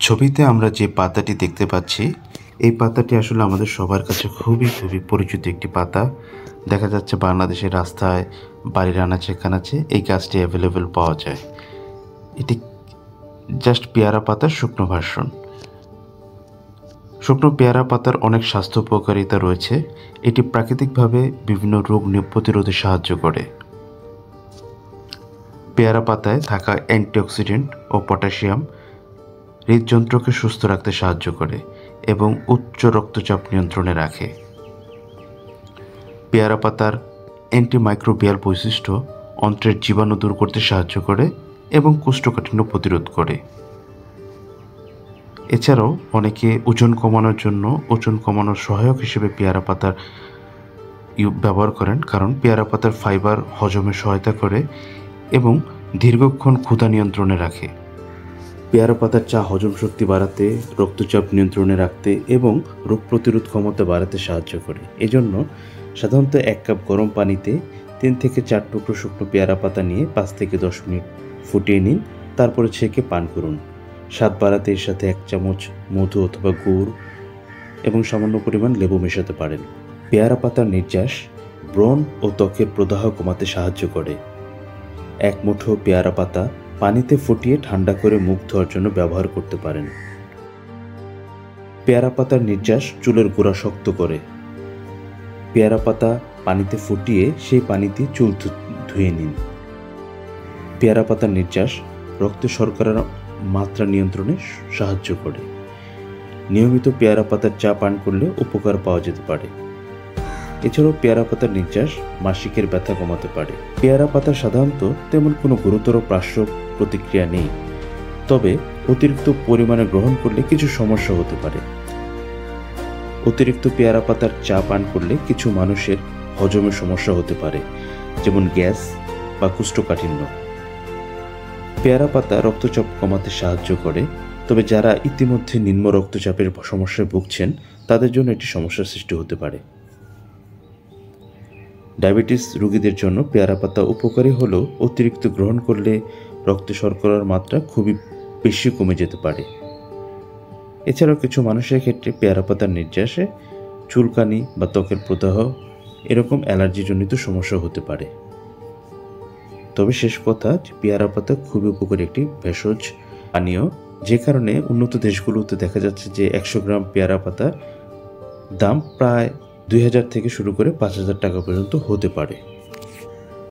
ছবিতে আমরা যে পাতাটি দেখতে পাচ্ছি, এই পাতাটি আসলে আমাদের সবার কাছে খুবই পরিচিত একটি পাতা। দেখা যাচ্ছে বাংলাদেশের রাস্তায়, বাড়ির আনাচে কানাচে এই গাছটি অ্যাভেলেবেল পাওয়া যায়। এটি জাস্ট পেয়ারা পাতার শুকনো ভার্সন। শুকনো পেয়ারা পাতার অনেক স্বাস্থ্য উপকারিতা রয়েছে। এটি প্রাকৃতিকভাবে বিভিন্ন রোগ প্রতিরোধে সাহায্য করে। পেয়ারা পাতায় থাকা অ্যান্টিঅক্সিডেন্ট ও পটাশিয়াম হৃদযন্ত্রকে সুস্থ রাখতে সাহায্য করে এবং উচ্চ রক্তচাপ নিয়ন্ত্রণে রাখে। পেয়ারা পাতার অ্যান্টিমাইক্রোবিয়াল বৈশিষ্ট্য অন্ত্রের জীবাণু দূর করতে সাহায্য করে এবং কোষ্ঠকাঠিন্য প্রতিরোধ করে। এছাড়াও অনেকে ওজন কমানোর জন্য ওজন কমানোর সহায়ক হিসেবে পেয়ারা পাতার ব্যবহার করেন, কারণ পেয়ারা পাতার ফাইবার হজমে সহায়তা করে এবং দীর্ঘক্ষণ ক্ষুধা নিয়ন্ত্রণে রাখে। পেয়ারা পাতার চা হজম শক্তি বাড়াতে, রক্তচাপ নিয়ন্ত্রণে রাখতে এবং রোগ প্রতিরোধ ক্ষমতা বাড়াতে সাহায্য করে। এজন্য সাধারণত 1 কাপ গরম পানিতে 3 থেকে 4 টুকরো শুকনো পেয়ারা পাতা নিয়ে 5 থেকে 10 মিনিট ফুটিয়ে নিন, তারপরে ছেঁকে পান করুন। স্বাদ বাড়াতে এর সাথে 1 চামচ মধু অথবা গুড় এবং সামান্য পরিমাণ লেবু মেশাতে পারেন। পেয়ারা পাতার নির্যাস ব্রণ ও ত্বকের প্রদাহ কমাতে সাহায্য করে। 1 মুঠো পেয়ারা পাতা পানিতে ফুটিয়ে ঠান্ডা করে মুখ ধোয়ার জন্য ব্যবহার করতে পারেন। পেয়ারা পাতার নির্যাস চুলের গোড়া শক্ত করে। পেয়ারা পাতা পানিতে ফুটিয়ে সেই পানি দিয়ে চুল ধুয়ে নিন। পেয়ারা পাতার নির্যাস রক্তে শর্করার মাত্রা নিয়ন্ত্রণে সাহায্য করে। নিয়মিত পেয়ারা পাতার চা পান করলে উপকার পাওয়া যেতে পারে। এছাড়াও পেয়ারা পাতার নির্যাস মাসিকের ব্যথা কমাতে পারে। পেয়ারা পাতা সাধারণত তেমন কোনো গুরুতর পার্শ্ব প্রতিক্রিয়া নেই, তবে অতিরিক্ত পরিমাণে গ্রহণ করলে কিছু সমস্যা হতে পারে। অতিরিক্ত পেয়ারা পাতার চা পান করলে কিছু মানুষের হজমের সমস্যা হতে পারে, যেমন গ্যাস বা কোষ্ঠকাঠিন্য। পেয়ারা পাতা রক্তচাপ কমাতে সাহায্য করে, তবে যারা ইতিমধ্যে নিম্ন রক্তচাপের সমস্যায় ভুগছেন তাদের জন্য এটি সমস্যার সৃষ্টি হতে পারে। ডায়াবেটিস রোগীদের জন্য পেয়ারা পাতা উপকারী হলেও অতিরিক্ত গ্রহণ করলে রক্তে শর্করার মাত্রা খুবই বেশি কমে যেতে পারে। এছাড়াও কিছু মানুষের ক্ষেত্রে পেয়ারা পাতার নির্যাসে চুলকানি বা ত্বকের প্রদাহ এরকম অ্যালার্জিজনিত সমস্যা হতে পারে। তবে শেষ কথা, পেয়ারা পাতা খুবই উপকারী একটি ভেষজ পানীয়, যে কারণে উন্নত দেশগুলোতে দেখা যাচ্ছে যে 100 গ্রাম পেয়ারা পাতার দাম প্রায় 2000 থেকে শুরু করে 5000 টাকা পর্যন্ত হতে পারে।